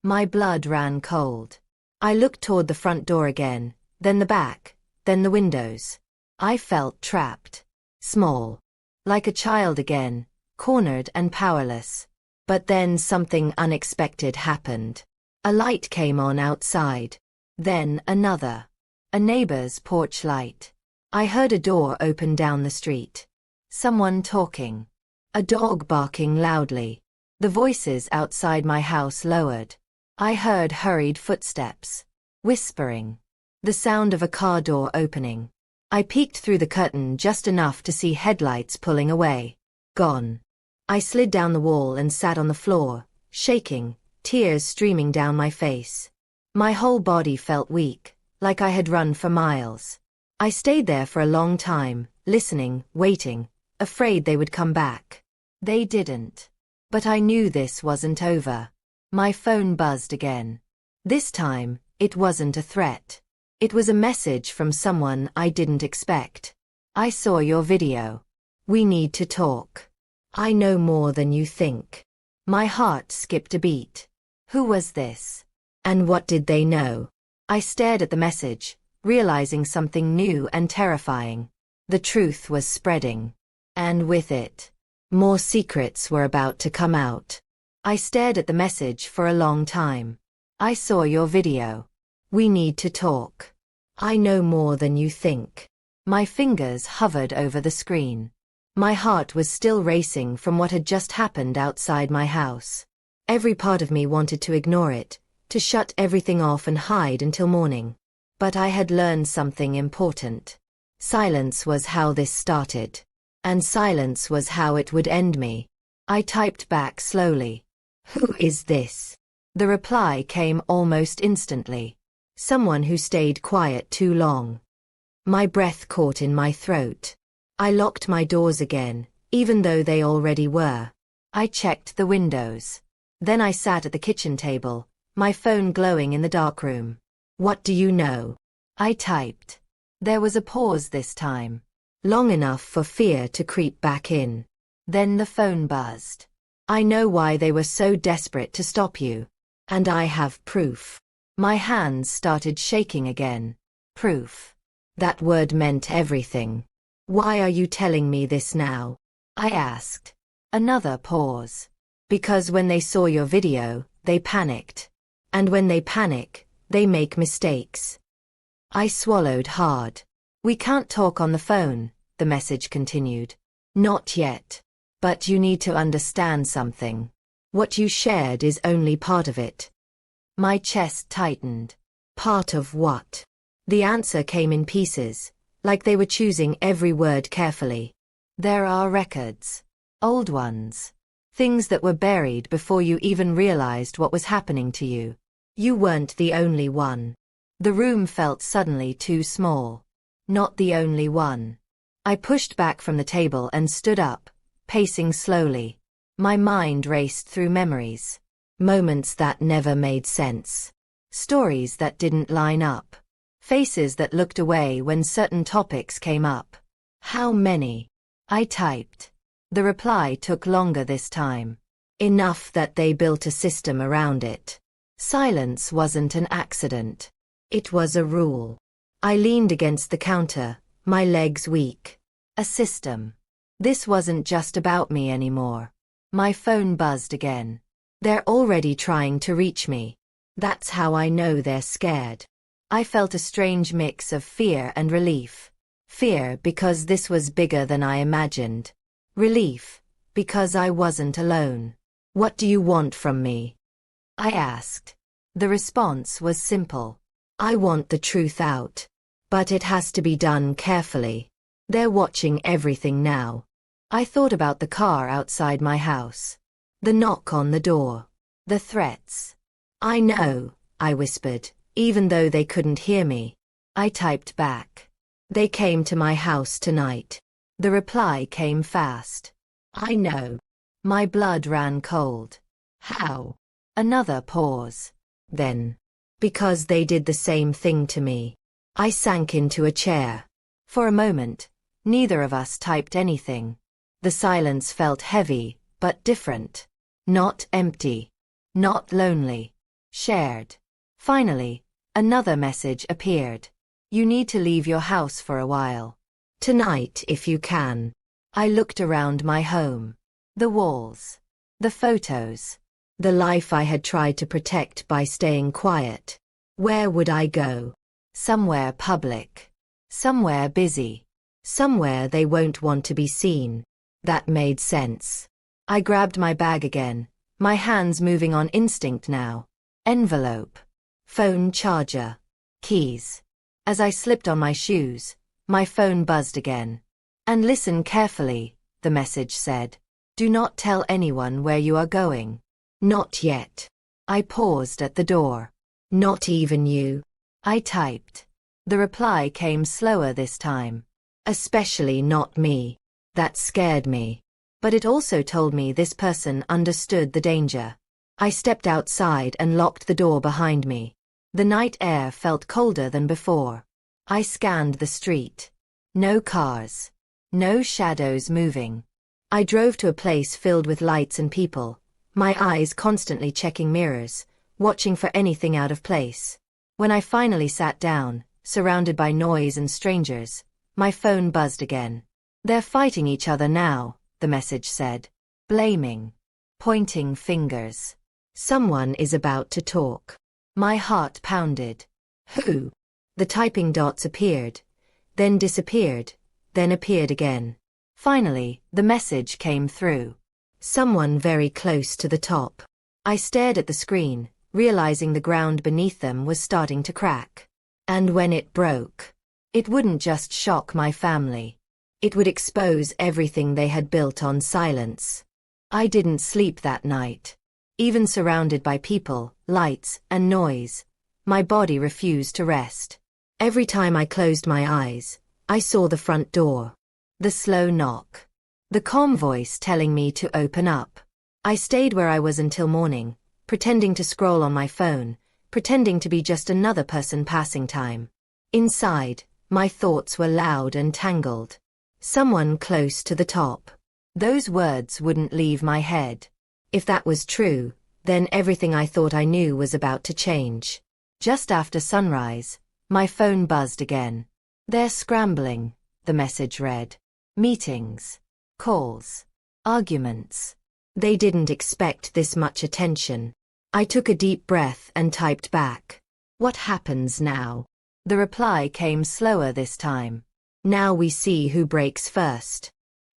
My blood ran cold. I looked toward the front door again, then the back, then the windows. I felt trapped. Small. Like a child again, cornered and powerless. But then something unexpected happened. A light came on outside. Then another. A neighbor's porch light. I heard a door open down the street. Someone talking. A dog barking loudly. The voices outside my house lowered. I heard hurried footsteps. Whispering. The sound of a car door opening. I peeked through the curtain just enough to see headlights pulling away. Gone. I slid down the wall and sat on the floor, shaking, tears streaming down my face. My whole body felt weak, like I had run for miles. I stayed there for a long time, listening, waiting, afraid they would come back. They didn't. But I knew this wasn't over. My phone buzzed again. This time, it wasn't a threat. It was a message from someone I didn't expect. "I saw your video. We need to talk. I know more than you think." My heart skipped a beat. Who was this? And what did they know? I stared at the message, realizing something new and terrifying. The truth was spreading. And with it, more secrets were about to come out. I stared at the message for a long time. I saw your video. We need to talk. I know more than you think. My fingers hovered over the screen. My heart was still racing from what had just happened outside my house. Every part of me wanted to ignore it, to shut everything off and hide until morning. But I had learned something important. Silence was how this started. And silence was how it would end me. I typed back slowly. Who is this? The reply came almost instantly. Someone who stayed quiet too long. My breath caught in my throat. I locked my doors again, even though they already were. I checked the windows. Then I sat at the kitchen table, my phone glowing in the darkroom. What do you know? I typed. There was a pause this time. Long enough for fear to creep back in. Then the phone buzzed. I know why they were so desperate to stop you. And I have proof. My hands started shaking again. Proof. That word meant everything. Why are you telling me this now? I asked. Another pause. Because when they saw your video, they panicked. And when they panic, they make mistakes. I swallowed hard. We can't talk on the phone, the message continued. Not yet. But you need to understand something. What you shared is only part of it. My chest tightened. Part of what? The answer came in pieces, like they were choosing every word carefully. There are records. Old ones. Things that were buried before you even realized what was happening to you. You weren't the only one. The room felt suddenly too small. Not the only one. I pushed back from the table and stood up, pacing slowly. My mind raced through memories. Moments that never made sense. Stories that didn't line up. Faces that looked away when certain topics came up. How many? I typed. The reply took longer this time. Enough that they built a system around it. Silence wasn't an accident. It was a rule. I leaned against the counter, my legs weak. A system. This wasn't just about me anymore. My phone buzzed again. They're already trying to reach me. That's how I know they're scared. I felt a strange mix of fear and relief. Fear because this was bigger than I imagined. Relief because I wasn't alone. What do you want from me? I asked. The response was simple. I want the truth out. But it has to be done carefully. They're watching everything now. I thought about the car outside my house. The knock on the door. The threats. I know, I whispered, even though they couldn't hear me. I typed back. They came to my house tonight. The reply came fast. I know. My blood ran cold. How? Another pause. Then. Because they did the same thing to me. I sank into a chair. For a moment, neither of us typed anything. The silence felt heavy, but different. Not empty. Not lonely. Shared. Finally, another message appeared. You need to leave your house for a while. Tonight if you can. I looked around my home. The walls. The photos. The life I had tried to protect by staying quiet. Where would I go? Somewhere public. Somewhere busy. Somewhere they won't want to be seen. That made sense. I grabbed my bag again, my hands moving on instinct now. Envelope. Phone charger. Keys. As I slipped on my shoes, my phone buzzed again. And listen carefully, the message said. Do not tell anyone where you are going. Not yet. I paused at the door. Not even you. I typed. The reply came slower this time. Especially not me. That scared me. But it also told me this person understood the danger. I stepped outside and locked the door behind me. The night air felt colder than before. I scanned the street. No cars. No shadows moving. I drove to a place filled with lights and people, my eyes constantly checking mirrors, watching for anything out of place. When I finally sat down, surrounded by noise and strangers. My phone buzzed again. They're fighting each other now, the message said. Blaming. Pointing fingers. Someone is about to talk. My heart pounded. Who? The typing dots appeared, then disappeared, then appeared again. Finally, the message came through. Someone very close to the top. I stared at the screen, realizing the ground beneath them was starting to crack. And when it broke, it wouldn't just shock my family. It would expose everything they had built on silence. I didn't sleep that night. Even surrounded by people, lights, and noise, my body refused to rest. Every time I closed my eyes, I saw the front door. The slow knock. The calm voice telling me to open up. I stayed where I was until morning, pretending to scroll on my phone, pretending to be just another person passing time. Inside, my thoughts were loud and tangled. Someone close to the top. Those words wouldn't leave my head. If that was true, then everything I thought I knew was about to change. Just after sunrise, my phone buzzed again. They're scrambling, the message read. Meetings. Calls. Arguments. They didn't expect this much attention. I took a deep breath and typed back. What happens now? The reply came slower this time. Now we see who breaks first.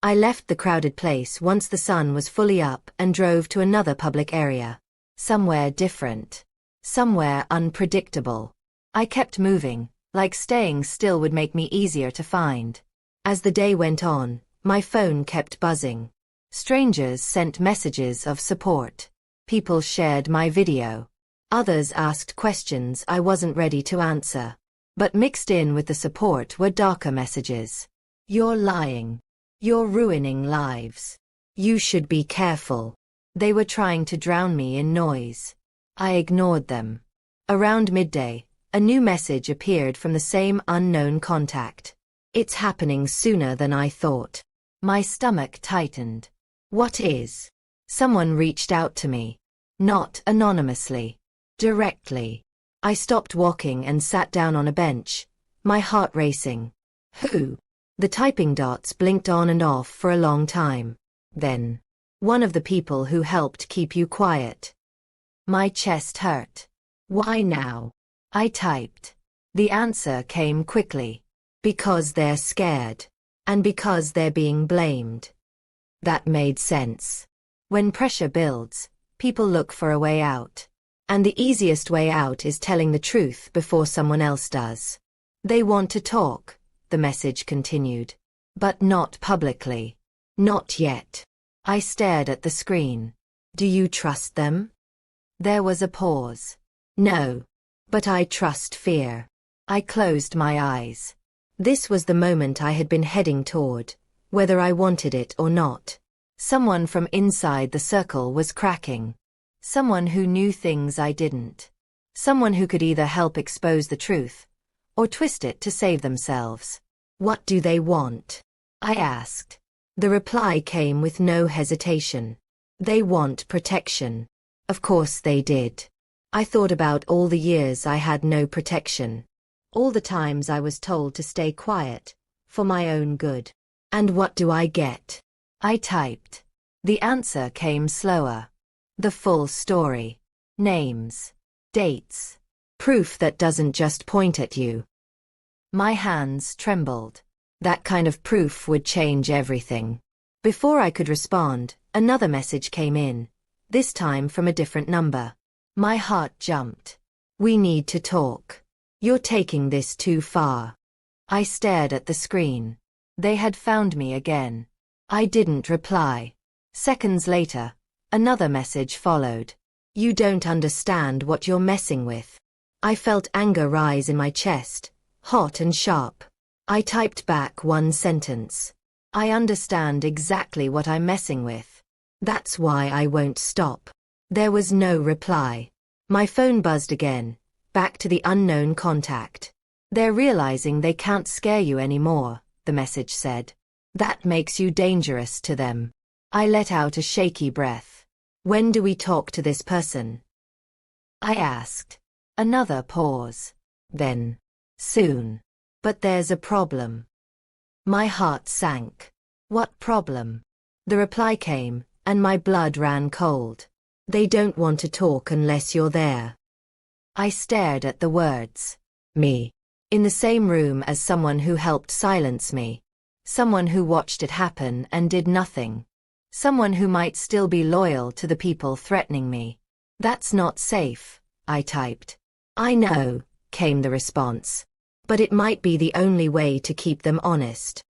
I left the crowded place once the sun was fully up and drove to another public area. Somewhere different. Somewhere unpredictable. I kept moving, like staying still would make me easier to find. As the day went on, my phone kept buzzing. Strangers sent messages of support. People shared my video. Others asked questions I wasn't ready to answer. But mixed in with the support were darker messages. You're lying. You're ruining lives. You should be careful. They were trying to drown me in noise. I ignored them. Around midday, a new message appeared from the same unknown contact. It's happening sooner than I thought. My stomach tightened. What is? Someone reached out to me. Not anonymously. Directly. I stopped walking and sat down on a bench, my heart racing. Who? The typing dots blinked on and off for a long time. Then, one of the people who helped keep you quiet. My chest hurt. Why now? I typed. The answer came quickly. Because they're scared. And because they're being blamed. That made sense. When pressure builds, people look for a way out. And the easiest way out is telling the truth before someone else does. They want to talk, the message continued. But not publicly. Not yet. I stared at the screen. Do you trust them? There was a pause. No. But I trust fear. I closed my eyes. This was the moment I had been heading toward, whether I wanted it or not. Someone from inside the circle was cracking. Someone who knew things I didn't. Someone who could either help expose the truth, or twist it to save themselves. What do they want? I asked. The reply came with no hesitation. They want protection. Of course they did. I thought about all the years I had no protection. All the times I was told to stay quiet, for my own good. And what do I get? I typed. The answer came slower. The full story. Names. Dates. Proof that doesn't just point at you. My hands trembled. That kind of proof would change everything. Before I could respond, another message came in, this time from a different number. My heart jumped. We need to talk. You're taking this too far. I stared at the screen. They had found me again. I didn't reply. Seconds later, another message followed. You don't understand what you're messing with. I felt anger rise in my chest, hot and sharp. I typed back one sentence. I understand exactly what I'm messing with. That's why I won't stop. There was no reply. My phone buzzed again, back to the unknown contact. They're realizing they can't scare you anymore, the message said. That makes you dangerous to them. I let out a shaky breath. When do we talk to this person? I asked. Another pause. Then, Soon. But there's a problem. My heart sank. What problem? The reply came, and my blood ran cold. They don't want to talk unless you're there. I stared at the words. Me. In the same room as someone who helped silence me. Someone who watched it happen and did nothing. Someone who might still be loyal to the people threatening me. That's not safe, I typed. I know, came the response. But it might be the only way to keep them honest.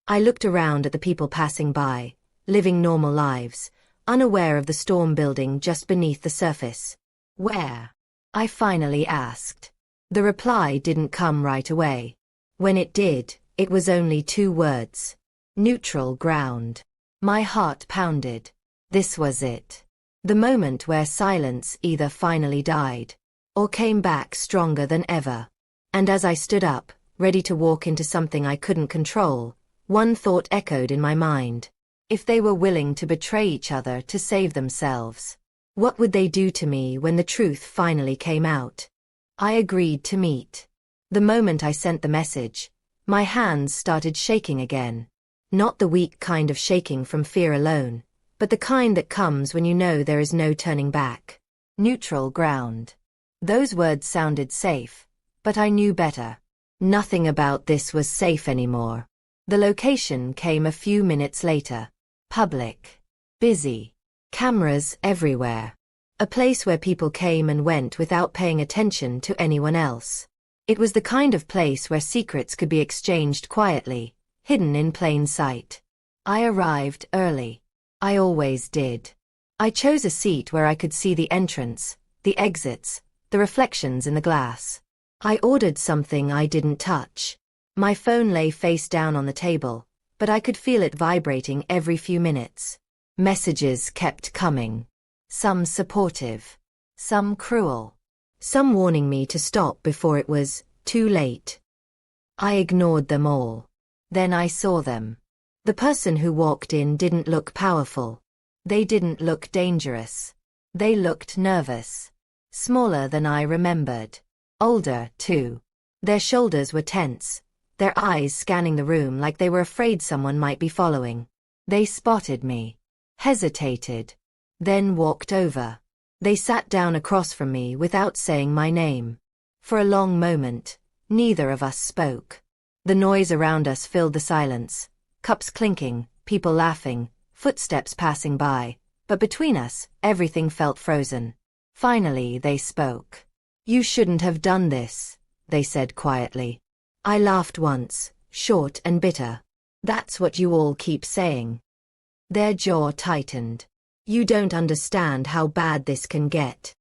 I looked around at the people passing by, living normal lives, unaware of the storm building just beneath the surface. Where? I finally asked. The reply didn't come right away. When it did, it was only 2 words. Neutral ground. My heart pounded. This was it. The moment where silence either finally died, or came back stronger than ever. And as I stood up, ready to walk into something I couldn't control, one thought echoed in my mind. If they were willing to betray each other to save themselves, what would they do to me when the truth finally came out? I agreed to meet. The moment I sent the message, my hands started shaking again. Not the weak kind of shaking from fear alone, but the kind that comes when you know there is no turning back. Neutral ground. Those words sounded safe, but I knew better. Nothing about this was safe anymore. The location came a few minutes later. Public. Busy. Cameras everywhere. A place where people came and went without paying attention to anyone else. It was the kind of place where secrets could be exchanged quietly, hidden in plain sight. I arrived early. I always did. I chose a seat where I could see the entrance, the exits, the reflections in the glass. I ordered something I didn't touch. My phone lay face down on the table, but I could feel it vibrating every few minutes. Messages kept coming. Some supportive. Some cruel. Some warning me to stop before it was too late. I ignored them all. Then I saw them. The person who walked in didn't look powerful. They didn't look dangerous. They looked nervous. Smaller than I remembered. Older, too. Their shoulders were tense, their eyes scanning the room like they were afraid someone might be following. They spotted me. Hesitated. Then walked over. They sat down across from me without saying my name. For a long moment, neither of us spoke. The noise around us filled the silence. Cups clinking, people laughing, footsteps passing by. But between us, everything felt frozen. Finally, they spoke. "You shouldn't have done this," they said quietly. I laughed once, short and bitter. "That's what you all keep saying." Their jaw tightened. "You don't understand how bad this can get."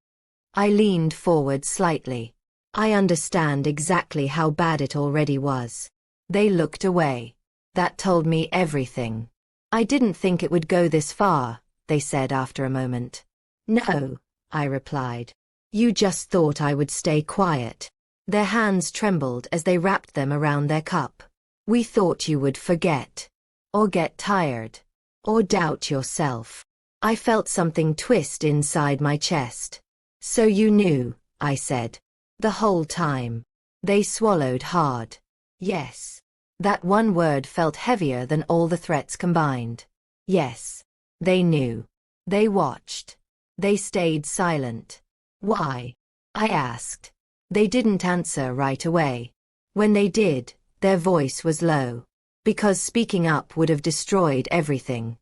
I leaned forward slightly. "I understand exactly how bad it already was." They looked away. "That told me everything." "I didn't think it would go this far," they said after a moment. "No," I replied. "You just thought I would stay quiet." Their hands trembled as they wrapped them around their cup. "We thought you would forget. Or get tired. Or doubt yourself." I felt something twist inside my chest. "So you knew," I said. "The whole time." They swallowed hard. Yes. That one word felt heavier than all the threats combined. Yes. They knew. They watched. They stayed silent. "Why?" I asked. They didn't answer right away. When they did, their voice was low. Because speaking up would have destroyed everything.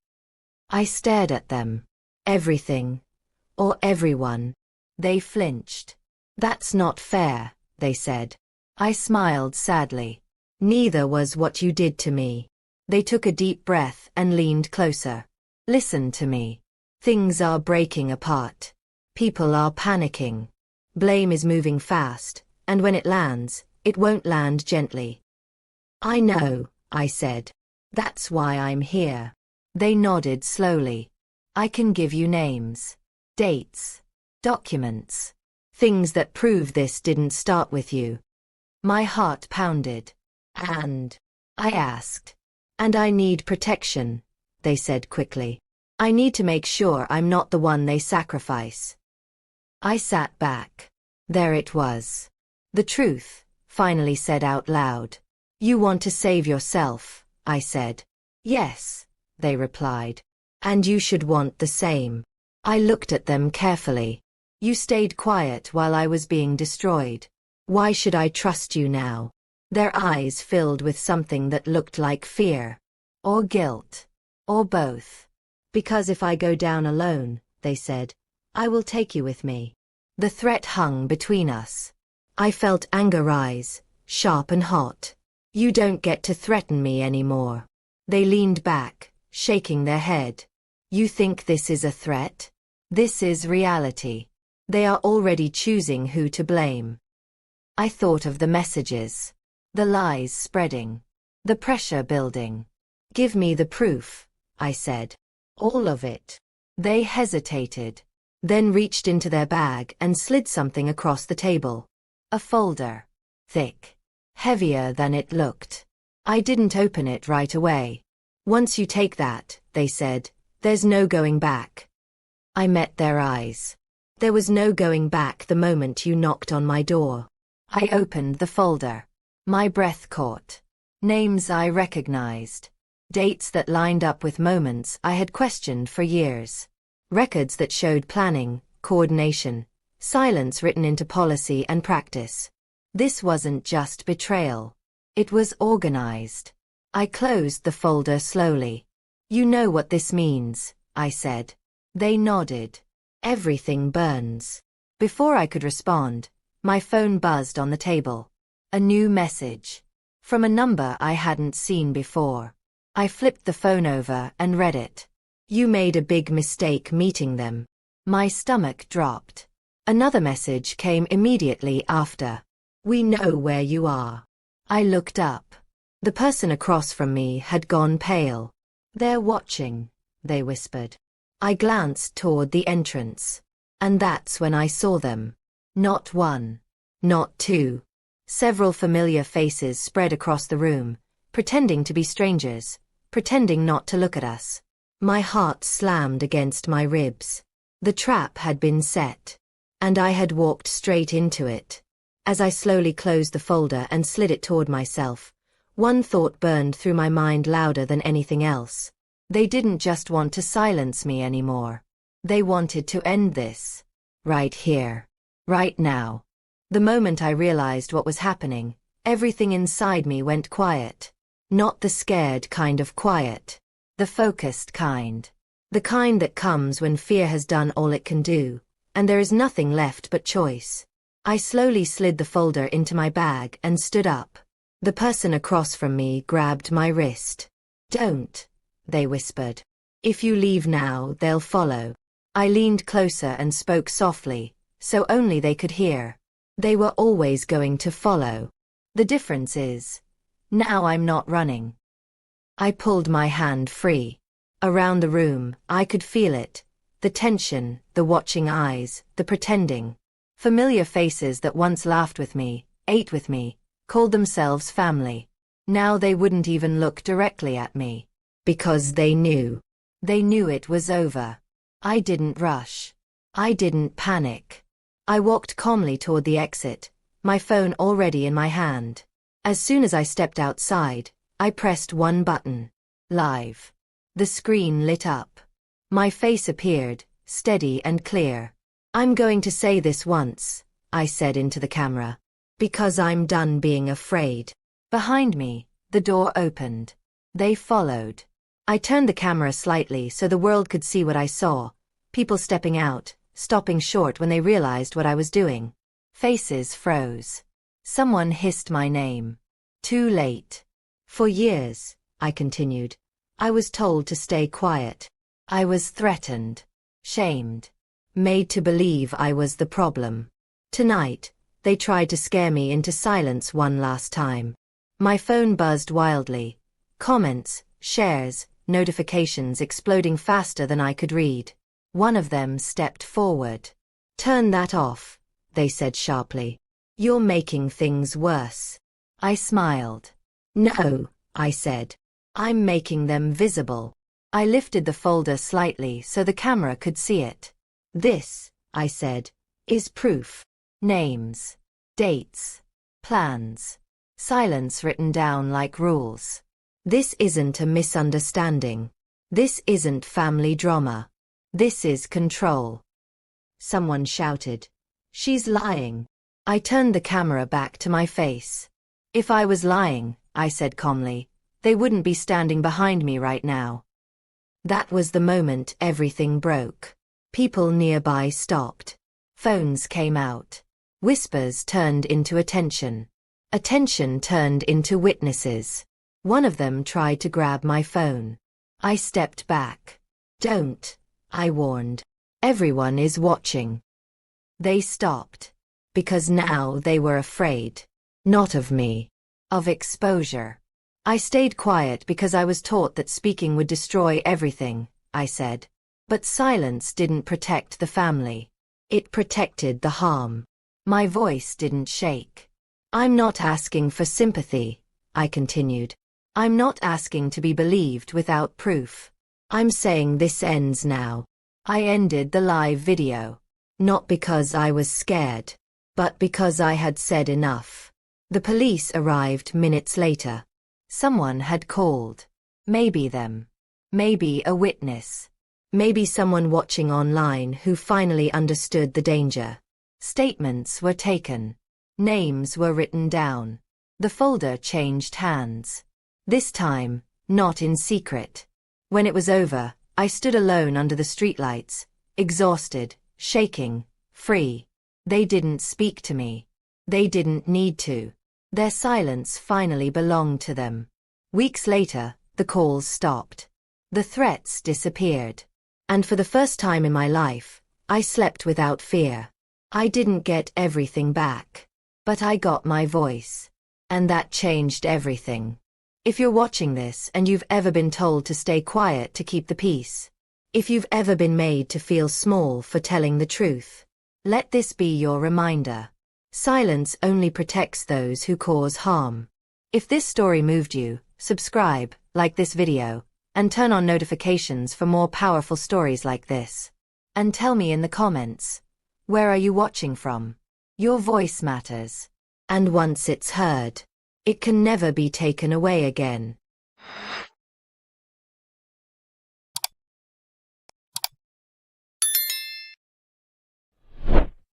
I stared at them. Everything. Or everyone. They flinched. "That's not fair," they said. I smiled sadly. "Neither was what you did to me." They took a deep breath and leaned closer. "Listen to me. Things are breaking apart. People are panicking. Blame is moving fast, and when it lands, it won't land gently." "I know," I said. "That's why I'm here." They nodded slowly. "I can give you names. Dates. Documents. Things that prove this didn't start with you." My heart pounded. "And?" I asked. "And I need protection," they said quickly. "I need to make sure I'm not the one they sacrifice." I sat back. There it was. The truth, finally said out loud. You want to save yourself, I said. Yes, they replied. And you should want the same. I looked at them carefully. You stayed quiet while I was being destroyed. Why should I trust you now? Their eyes filled with something that looked like fear. Or guilt. Or both. Because if I go down alone, they said, I will take you with me. The threat hung between us. I felt anger rise, sharp and hot. You don't get to threaten me anymore. They leaned back, shaking their head. You think this is a threat? This is reality. They are already choosing who to blame. I thought of the messages. The lies spreading. The pressure building. Give me the proof, I said. All of it. They hesitated, then reached into their bag and slid something across the table. A folder. Thick. Heavier than it looked. I didn't open it right away. Once you take that, they said, there's no going back. I met their eyes. There was no going back the moment you knocked on my door. I opened the folder. My breath caught. Names I recognized. Dates that lined up with moments I had questioned for years. Records that showed planning, coordination, silence written into policy and practice. This wasn't just betrayal. It was organized. I closed the folder slowly. You know what this means, I said. They nodded. Everything burns. Before I could respond, my phone buzzed on the table. A new message. From a number I hadn't seen before. I flipped the phone over and read it. You made a big mistake meeting them. My stomach dropped. Another message came immediately after. We know where you are. I looked up. The person across from me had gone pale. They're watching, they whispered. I glanced toward the entrance. And that's when I saw them. Not one. Not two. Several familiar faces spread across the room, pretending to be strangers, pretending not to look at us. My heart slammed against my ribs. The trap had been set. And I had walked straight into it. As I slowly closed the folder and slid it toward myself, one thought burned through my mind louder than anything else. They didn't just want to silence me anymore. They wanted to end this. Right here. Right now. The moment I realized what was happening, everything inside me went quiet. Not the scared kind of quiet. The focused kind. The kind that comes when fear has done all it can do, and there is nothing left but choice. I slowly slid the folder into my bag and stood up. The person across from me grabbed my wrist. Don't, they whispered. If you leave now, they'll follow. I leaned closer and spoke softly, so only they could hear. They were always going to follow. The difference is, now I'm not running. I pulled my hand free. Around the room, I could feel it. The tension, the watching eyes, the pretending. Familiar faces that once laughed with me, ate with me, called themselves family. Now they wouldn't even look directly at me. Because they knew. They knew it was over. I didn't rush. I didn't panic. I walked calmly toward the exit, my phone already in my hand. As soon as I stepped outside, I pressed one button. Live. The screen lit up. My face appeared, steady and clear. I'm going to say this once, I said into the camera. Because I'm done being afraid. Behind me, the door opened. They followed. I turned the camera slightly so the world could see what I saw. People stepping out, stopping short when they realized what I was doing. Faces froze. Someone hissed my name. Too late. For years, I continued, I was told to stay quiet. I was threatened. Shamed. Made to believe I was the problem. Tonight, they tried to scare me into silence one last time. My phone buzzed wildly. Comments, shares, notifications exploding faster than I could read. One of them stepped forward. Turn that off, they said sharply. You're making things worse. I smiled. No, I said. I'm making them visible. I lifted the folder slightly so the camera could see it. This, I said, is proof. Names. Dates. plans. Silence written down like rules. This isn't a misunderstanding. This isn't family drama. This is control. Someone shouted, "She's lying." I turned the camera back to my face. If I was lying, I said calmly, they wouldn't be standing behind me right now. That was the moment everything broke. People nearby stopped. Phones came out. Whispers turned into attention. Attention turned into witnesses. One of them tried to grab my phone. I stepped back. "Don't," I warned. "Everyone is watching." They stopped. Because now they were afraid. Not of me. Of exposure. I stayed quiet because I was taught that speaking would destroy everything, I said. But silence didn't protect the family. It protected the harm. My voice didn't shake. "I'm not asking for sympathy," I continued. "I'm not asking to be believed without proof. I'm saying this ends now." I ended the live video. Not because I was scared, but because I had said enough. The police arrived minutes later. Someone had called. Maybe them. Maybe a witness. Maybe someone watching online who finally understood the danger. Statements were taken. Names were written down. The folder changed hands. This time, not in secret. When it was over, I stood alone under the streetlights, exhausted, shaking, free. They didn't speak to me. They didn't need to. Their silence finally belonged to them. Weeks later, the calls stopped. The threats disappeared. And for the first time in my life, I slept without fear. I didn't get everything back. But I got my voice. And that changed everything. If you're watching this and you've ever been told to stay quiet to keep the peace, if you've ever been made to feel small for telling the truth, let this be your reminder. Silence only protects those who cause harm. If this story moved you, subscribe, like this video, and turn on notifications for more powerful stories like this. And tell me in the comments, where are you watching from? Your voice matters. And once it's heard, it can never be taken away again.